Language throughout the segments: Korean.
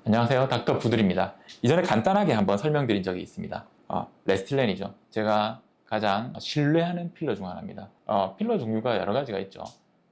안녕하세요. 닥터 부들입니다. 이전에 간단하게 한번 설명드린 적이 있습니다. 레스틸렌이죠. 제가 가장 신뢰하는 필러 중 하나입니다. 필러 종류가 여러 가지가 있죠.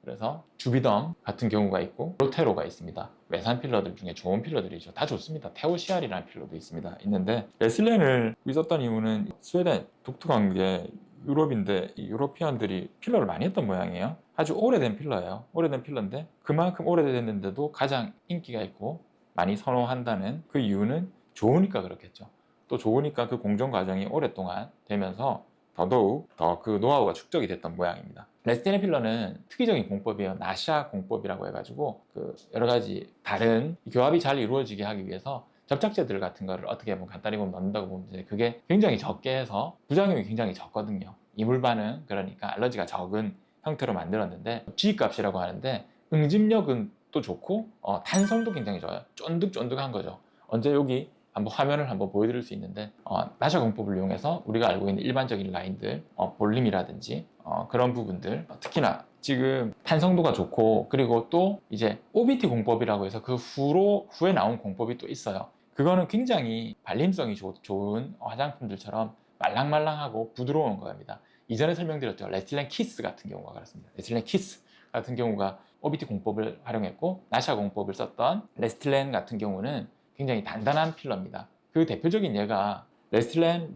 그래서 주비덤 같은 경우가 있고 로테로가 있습니다. 외산 필러들 중에 좋은 필러들이죠. 다 좋습니다. 테오시알이라는 필러도 있는데 레스틸렌을 썼던 이유는 스웨덴 독특한 게 유럽인데 이 유로피안들이 필러를 많이 했던 모양이에요. 아주 오래된 필러예요. 오래된 필러인데 그만큼 오래됐는데도 가장 인기가 있고 많이 선호한다는 그 이유는 좋으니까 그렇겠죠. 또 좋으니까 그 공정 과정이 오랫동안 되면서 더더욱 더 그 노하우가 축적이 됐던 모양입니다. 레스테네 필러는 특이적인 공법이에요. 나샤 공법이라고 해가지고 그 여러 가지 다른 교합이 잘 이루어지게 하기 위해서 접착제들 같은 거를 어떻게 보면 간단히 보면 넣는다고 보면 되는데 그게 굉장히 적게 해서 부작용이 굉장히 적거든요. 이물 반응, 그러니까 알러지가 적은 형태로 만들었는데 G값이라고 하는데 응집력은 또 좋고 탄성도 굉장히 좋아요. 쫀득쫀득한 거죠. 언제 여기 한번 화면을 한번 보여드릴 수 있는데 나샤 공법을 이용해서 우리가 알고 있는 일반적인 라인들 볼림이라든지 그런 부분들 특히나 지금 탄성도가 좋고 그리고 또 이제 OBT 공법이라고 해서 그 후에 나온 공법이 또 있어요. 그거는 굉장히 발림성이 좋은 화장품들처럼 말랑말랑하고 부드러운 겁니다. 이전에 설명드렸죠. 레스틸렌 키스 같은 경우가 그렇습니다. 레스틸렌 키스 같은 경우가 OBT 공법을 활용했고 나샤 공법을 썼던 레스틸렌 같은 경우는 굉장히 단단한 필러입니다. 그 대표적인 예가 레스틸렌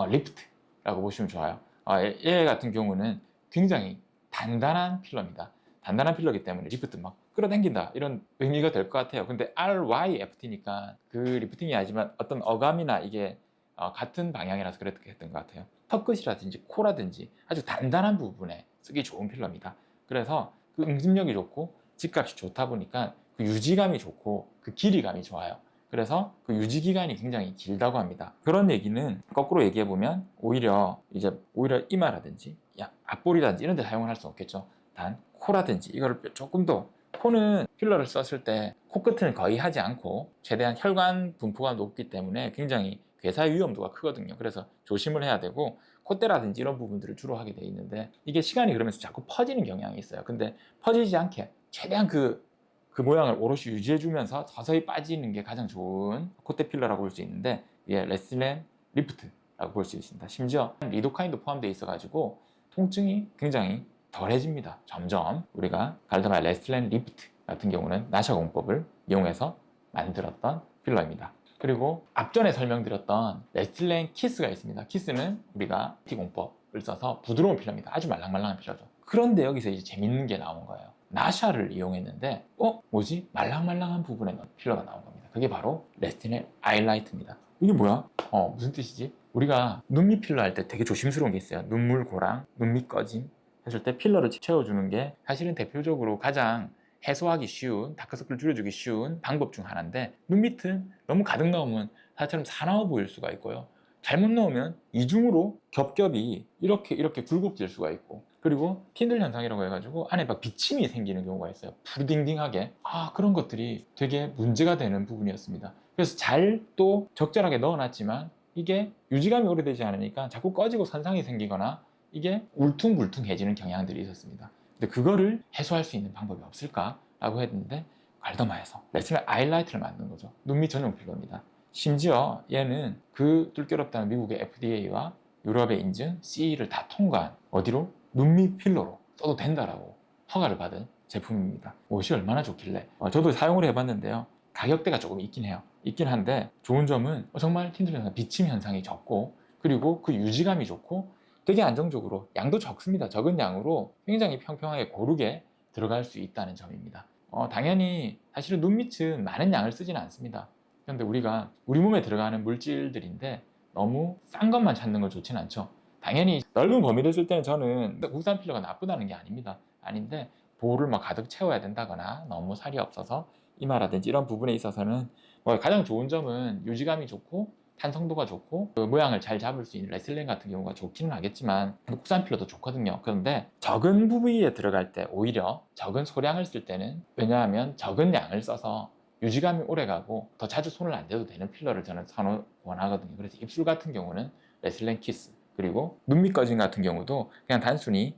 리프트라고 보시면 좋아요. 얘 같은 경우는 굉장히 단단한 필러입니다. 단단한 필러이기 때문에 리프트 막 끌어당긴다 이런 의미가 될 것 같아요. 근데 RYFT니까 그 리프팅이 아니지만 어떤 어감이나 이게 같은 방향이라서 그랬던 것 같아요. 턱끝이라든지 코라든지 아주 단단한 부분에 쓰기 좋은 필러입니다. 그래서 그 응집력이 좋고 집값이 좋다 보니까 그 유지감이 좋고 그 길이감이 좋아요. 그래서 그 유지 기간이 굉장히 길다고 합니다. 그런 얘기는 거꾸로 얘기해 보면 오히려 이마라든지 앞볼이라든지 이런 데 사용을 할 수 없겠죠. 단 코라든지 이거를 조금 더 코는 필러를 썼을 때 코끝은 거의 하지 않고 최대한 혈관 분포가 높기 때문에 굉장히 괴사 위험도가 크거든요. 그래서 조심을 해야 되고 콧대라든지 이런 부분들을 주로 하게 돼 있는데 이게 시간이 그러면서 자꾸 퍼지는 경향이 있어요. 근데 퍼지지 않게 최대한 그 모양을 오롯이 유지해주면서 서서히 빠지는 게 가장 좋은 콧대 필러라고 볼 수 있는데 이게 레스틸렌 리프트라고 볼 수 있습니다. 심지어 리도카인도 포함되어 있어가지고 통증이 굉장히 덜해집니다. 점점 우리가 갈더말 레스틸렌 리프트 같은 경우는 나샤 공법을 이용해서 만들었던 필러입니다. 그리고 앞전에 설명드렸던 레스틸렌 키스가 있습니다. 키스는 우리가 T 공법을 써서 부드러운 필러입니다. 아주 말랑말랑한 필러죠. 그런데 여기서 이제 재밌는 게 나온 거예요. 나샤를 이용했는데 뭐지? 말랑말랑한 부분에 필러가 나온 겁니다. 그게 바로 레스틸렌 아이라이트입니다. 이게 뭐야? 무슨 뜻이지? 우리가 눈밑 필러 할 때 되게 조심스러운 게 있어요. 눈물 고랑, 눈밑 꺼짐 했을 때 필러를 채워주는 게 사실은 대표적으로 가장 해소하기 쉬운, 다크서클 줄여주기 쉬운 방법 중 하나인데 눈밑은 너무 가득 넣으면 사실처럼 사나워 보일 수가 있고요. 잘못 넣으면 이중으로 겹겹이 이렇게 굴곡질 수가 있고 그리고 틴들 현상이라고 해가지고 안에 막 비침이 생기는 경우가 있어요. 푸딩딩하게 그런 것들이 되게 문제가 되는 부분이었습니다. 그래서 잘 또 적절하게 넣어놨지만 이게 유지감이 오래되지 않으니까 자꾸 꺼지고 손상이 생기거나 이게 울퉁불퉁해지는 경향들이 있었습니다. 근데 그거를 해소할 수 있는 방법이 없을까라고 했는데 갈더마에서 레스틸렌 아이라이트를 만든 거죠. 눈밑 전용 필러입니다. 심지어 얘는 그 뚫겨럽다는 미국의 FDA와 유럽의 인증 CE를 다 통과한 어디로? 눈밑 필러로 써도 된다라고 허가를 받은 제품입니다. 옷이 얼마나 좋길래 저도 사용을 해봤는데요. 가격대가 조금 있긴 해요. 있긴 한데 좋은 점은 정말 틴들 현상, 비침 현상이 적고 그리고 그 유지감이 좋고 되게 안정적으로 양도 적습니다. 적은 양으로 굉장히 평평하게 고르게 들어갈 수 있다는 점입니다. 당연히 사실은 눈밑은 많은 양을 쓰지는 않습니다. 그런데 우리가 우리 몸에 들어가는 물질들인데 너무 싼 것만 찾는 건 좋진 않죠. 당연히 넓은 범위를 쓸 때는 저는 국산 필러가 나쁘다는 게 아닙니다. 아닌데 볼을 막 가득 채워야 된다거나 너무 살이 없어서 이마라든지 이런 부분에 있어서는 가장 좋은 점은 유지감이 좋고 탄성도가 좋고 그 모양을 잘 잡을 수 있는 레슬링 같은 경우가 좋기는 하겠지만 국산 필러도 좋거든요. 그런데 적은 부위에 들어갈 때 오히려 적은 소량을 쓸 때는 왜냐하면 적은 양을 써서 유지감이 오래가고 더 자주 손을 안 대도 되는 필러를 저는 원하거든요. 그래서 입술 같은 경우는 레슬렌 키스 그리고 눈밑 꺼짐 같은 경우도 그냥 단순히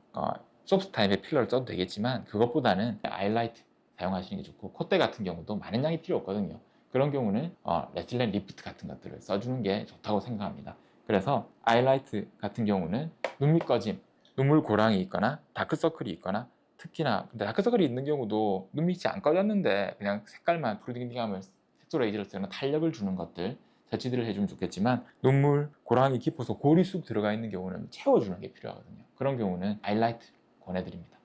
소프트 타입의 필러를 써도 되겠지만 그것보다는 아이라이트 사용하시는 게 좋고 콧대 같은 경우도 많은 양이 필요 없거든요. 그런 경우는 레슬렌 리프트 같은 것들을 써주는 게 좋다고 생각합니다. 그래서 아이라이트 같은 경우는 눈밑 꺼짐, 눈물 고랑이 있거나 다크서클이 있거나, 특히나 근데 다크서클이 있는 경우도 눈밑이 안 꺼졌는데 그냥 색깔만 푸르딩딩하면 색소 레이저를 쓰는 탄력을 주는 것들 자치들을 해주면 좋겠지만, 눈물 고랑이 깊어서 골이 쑥 들어가 있는 경우는 채워주는 게 필요하거든요. 그런 경우는 아이라이트 권해드립니다.